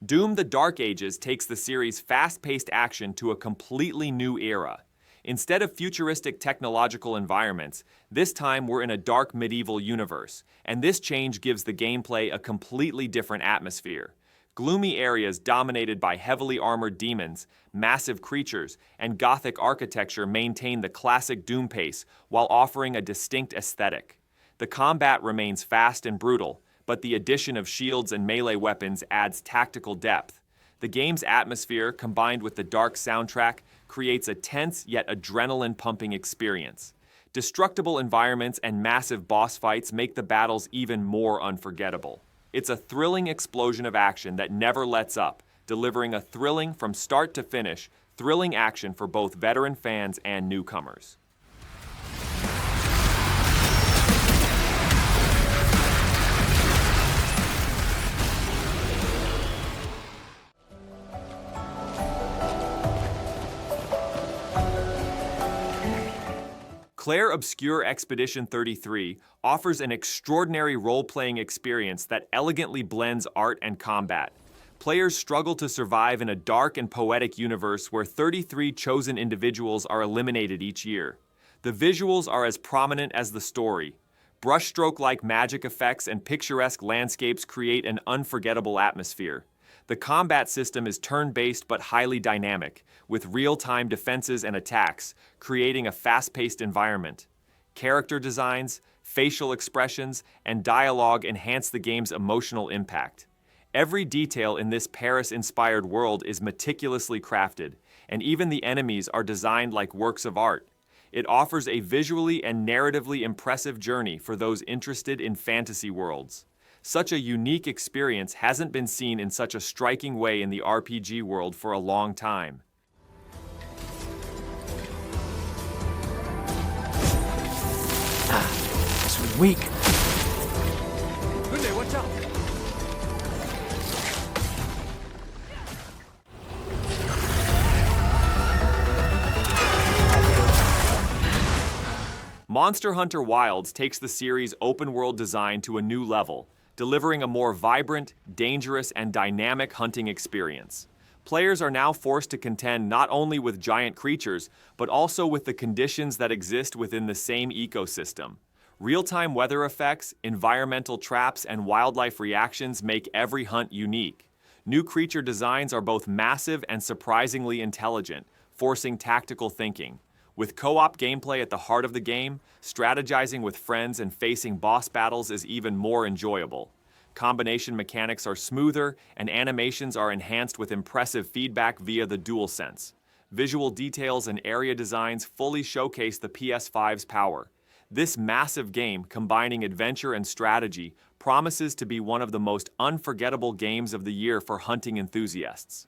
Doom: The Dark Ages takes the series' fast-paced action to a completely new era. Instead of futuristic technological environments, this time we're in a dark medieval universe, and this change gives the gameplay a completely different atmosphere. Gloomy areas dominated by heavily armored demons, massive creatures, and Gothic architecture maintain the classic Doom pace while offering a distinct aesthetic. The combat remains fast and brutal, but the addition of shields and melee weapons adds tactical depth. The game's atmosphere, combined with the dark soundtrack, creates a tense yet adrenaline-pumping experience. Destructible environments and massive boss fights make the battles even more unforgettable. It's a thrilling explosion of action that never lets up, delivering a thrilling from start to finish, thrilling action for both veteran fans and newcomers. Clair Obscur Expedition 33 offers an extraordinary role-playing experience that elegantly blends art and combat. Players struggle to survive in a dark and poetic universe where 33 chosen individuals are eliminated each year. The visuals are as prominent as the story. Brushstroke-like magic effects and picturesque landscapes create an unforgettable atmosphere. The combat system is turn-based but highly dynamic, with real-time defenses and attacks, creating a fast-paced environment. Character designs, facial expressions, and dialogue enhance the game's emotional impact. Every detail in this Paris-inspired world is meticulously crafted, and even the enemies are designed like works of art. It offers a visually and narratively impressive journey for those interested in fantasy worlds. Such a unique experience hasn't been seen in such a striking way in the RPG world for a long time. Sweet week. Watch out! Monster Hunter Wilds takes the series' open-world design to a new level, delivering a more vibrant, dangerous, and dynamic hunting experience. Players are now forced to contend not only with giant creatures, but also with the conditions that exist within the same ecosystem. Real-time weather effects, environmental traps, and wildlife reactions make every hunt unique. New creature designs are both massive and surprisingly intelligent, forcing tactical thinking. With co-op gameplay at the heart of the game, strategizing with friends and facing boss battles is even more enjoyable. Combination mechanics are smoother, and animations are enhanced with impressive feedback via the DualSense. Visual details and area designs fully showcase the PS5's power. This massive game, combining adventure and strategy, promises to be one of the most unforgettable games of the year for hunting enthusiasts.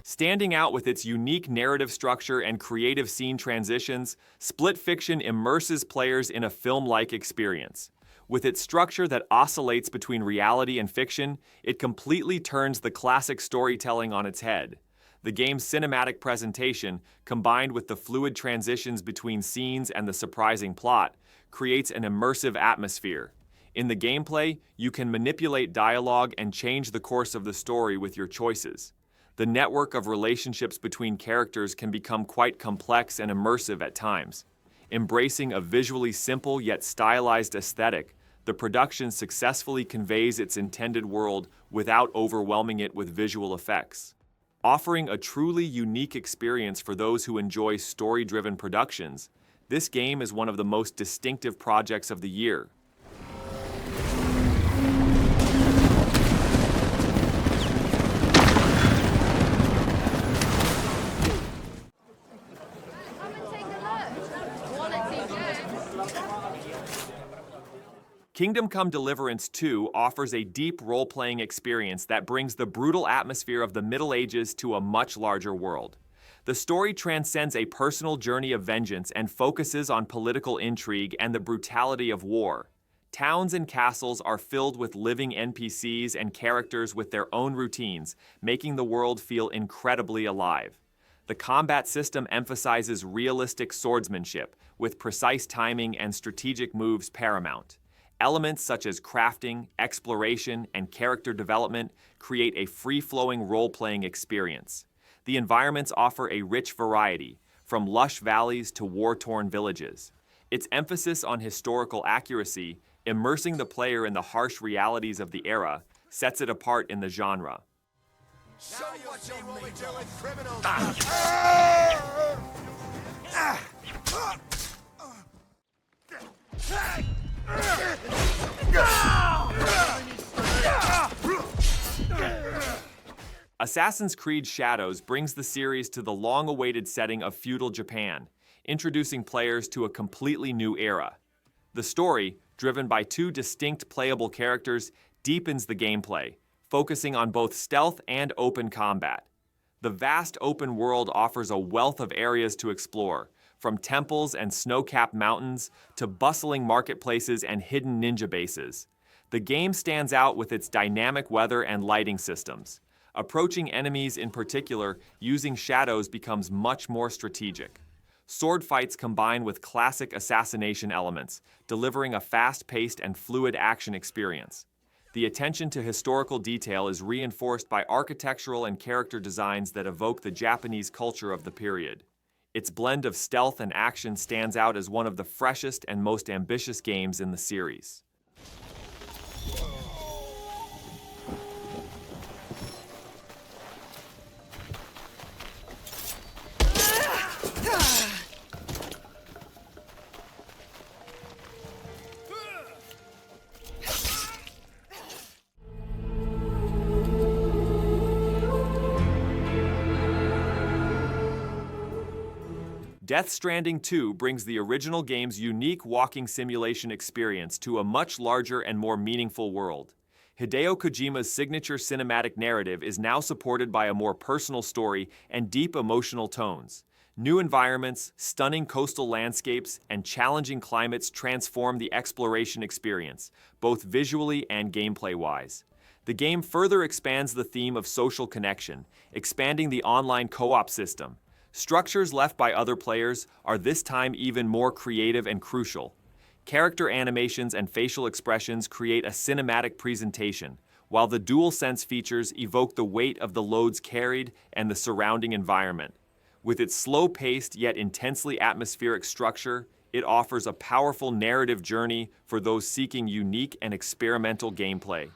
Standing out with its unique narrative structure and creative scene transitions, Split Fiction immerses players in a film-like experience. With its structure that oscillates between reality and fiction, it completely turns the classic storytelling on its head. The game's cinematic presentation, combined with the fluid transitions between scenes and the surprising plot, creates an immersive atmosphere. In the gameplay, you can manipulate dialogue and change the course of the story with your choices. The network of relationships between characters can become quite complex and immersive at times. Embracing a visually simple yet stylized aesthetic, the production successfully conveys its intended world without overwhelming it with visual effects. Offering a truly unique experience for those who enjoy story-driven productions, this game is one of the most distinctive projects of the year. Kingdom Come Deliverance 2 offers a deep role-playing experience that brings the brutal atmosphere of the Middle Ages to a much larger world. The story transcends a personal journey of vengeance and focuses on political intrigue and the brutality of war. Towns and castles are filled with living NPCs and characters with their own routines, making the world feel incredibly alive. The combat system emphasizes realistic swordsmanship, with precise timing and strategic moves paramount. Elements such as crafting, exploration, and character development create a free-flowing role-playing experience. The environments offer a rich variety, from lush valleys to war-torn villages. Its emphasis on historical accuracy, immersing the player in the harsh realities of the era, sets it apart in the genre. Show what you're made of, criminals! Assassin's Creed Shadows brings the series to the long-awaited setting of feudal Japan, introducing players to a completely new era. The story, driven by two distinct playable characters, deepens the gameplay, focusing on both stealth and open combat. The vast open world offers a wealth of areas to explore, from temples and snow-capped mountains to bustling marketplaces and hidden ninja bases. The game stands out with its dynamic weather and lighting systems. Approaching enemies in particular using shadows becomes much more strategic. Sword fights combine with classic assassination elements, delivering a fast-paced and fluid action experience. The attention to historical detail is reinforced by architectural and character designs that evoke the Japanese culture of the period. Its blend of stealth and action stands out as one of the freshest and most ambitious games in the series. Death Stranding 2 brings the original game's unique walking simulation experience to a much larger and more meaningful world. Hideo Kojima's signature cinematic narrative is now supported by a more personal story and deep emotional tones. New environments, stunning coastal landscapes, and challenging climates transform the exploration experience, both visually and gameplay-wise. The game further expands the theme of social connection, expanding the online co-op system. Structures left by other players are this time even more creative and crucial. Character animations and facial expressions create a cinematic presentation, while the DualSense features evoke the weight of the loads carried and the surrounding environment. With its slow-paced yet intensely atmospheric structure, it offers a powerful narrative journey for those seeking unique and experimental gameplay.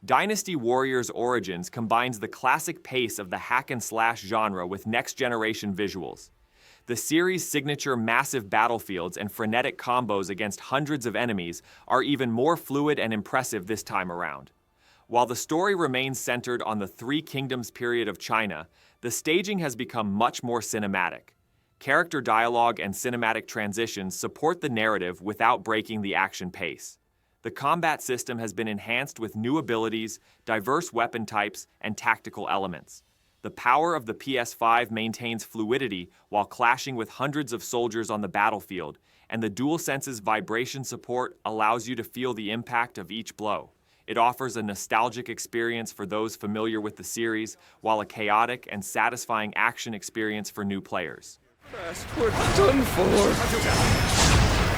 Dynasty Warriors Origins combines the classic pace of the hack-and-slash genre with next-generation visuals. The series' signature massive battlefields and frenetic combos against hundreds of enemies are even more fluid and impressive this time around. While the story remains centered on the Three Kingdoms period of China, the staging has become much more cinematic. Character dialogue and cinematic transitions support the narrative without breaking the action pace. The combat system has been enhanced with new abilities, diverse weapon types, and tactical elements. The power of the PS5 maintains fluidity while clashing with hundreds of soldiers on the battlefield, and the DualSense's vibration support allows you to feel the impact of each blow. It offers a nostalgic experience for those familiar with the series, while a chaotic and satisfying action experience for new players. Fast, we're done for.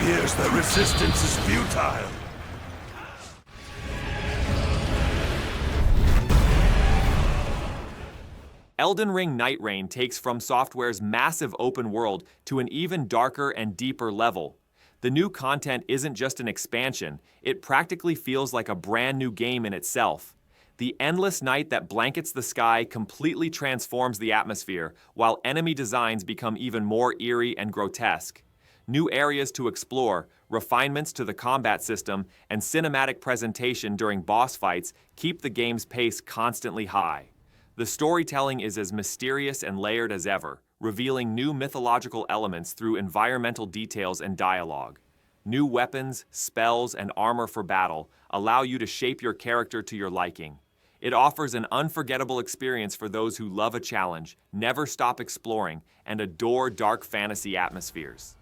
Here's the resistance is futile. Elden Ring Nightreign takes From Software's massive open world to an even darker and deeper level. The new content isn't just an expansion, it practically feels like a brand new game in itself. The endless night that blankets the sky completely transforms the atmosphere, while enemy designs become even more eerie and grotesque. New areas to explore, refinements to the combat system, and cinematic presentation during boss fights keep the game's pace constantly high. The storytelling is as mysterious and layered as ever, revealing new mythological elements through environmental details and dialogue. New weapons, spells, and armor for battle allow you to shape your character to your liking. It offers an unforgettable experience for those who love a challenge, never stop exploring, and adore dark fantasy atmospheres.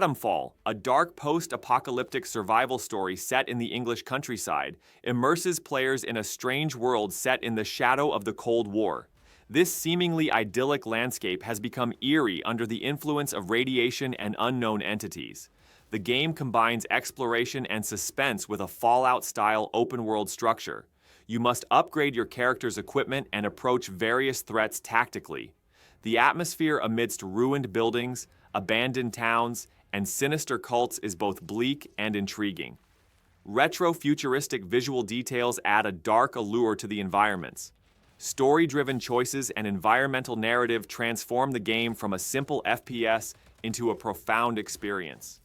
Atomfall, a dark post-apocalyptic survival story set in the English countryside, immerses players in a strange world set in the shadow of the Cold War. This seemingly idyllic landscape has become eerie under the influence of radiation and unknown entities. The game combines exploration and suspense with a Fallout-style open-world structure. You must upgrade your character's equipment and approach various threats tactically. The atmosphere amidst ruined buildings, abandoned towns, and sinister cults is both bleak and intriguing. Retro-futuristic visual details add a dark allure to the environments. Story-driven choices and environmental narrative transform the game from a simple FPS into a profound experience.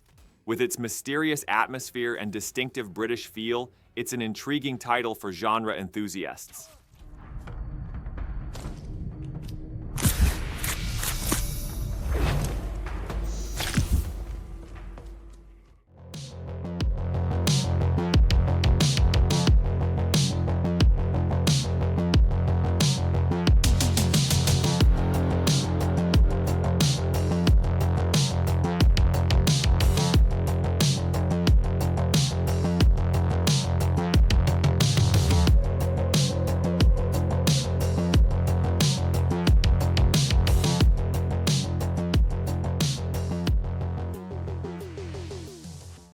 With its mysterious atmosphere and distinctive British feel, it's an intriguing title for genre enthusiasts.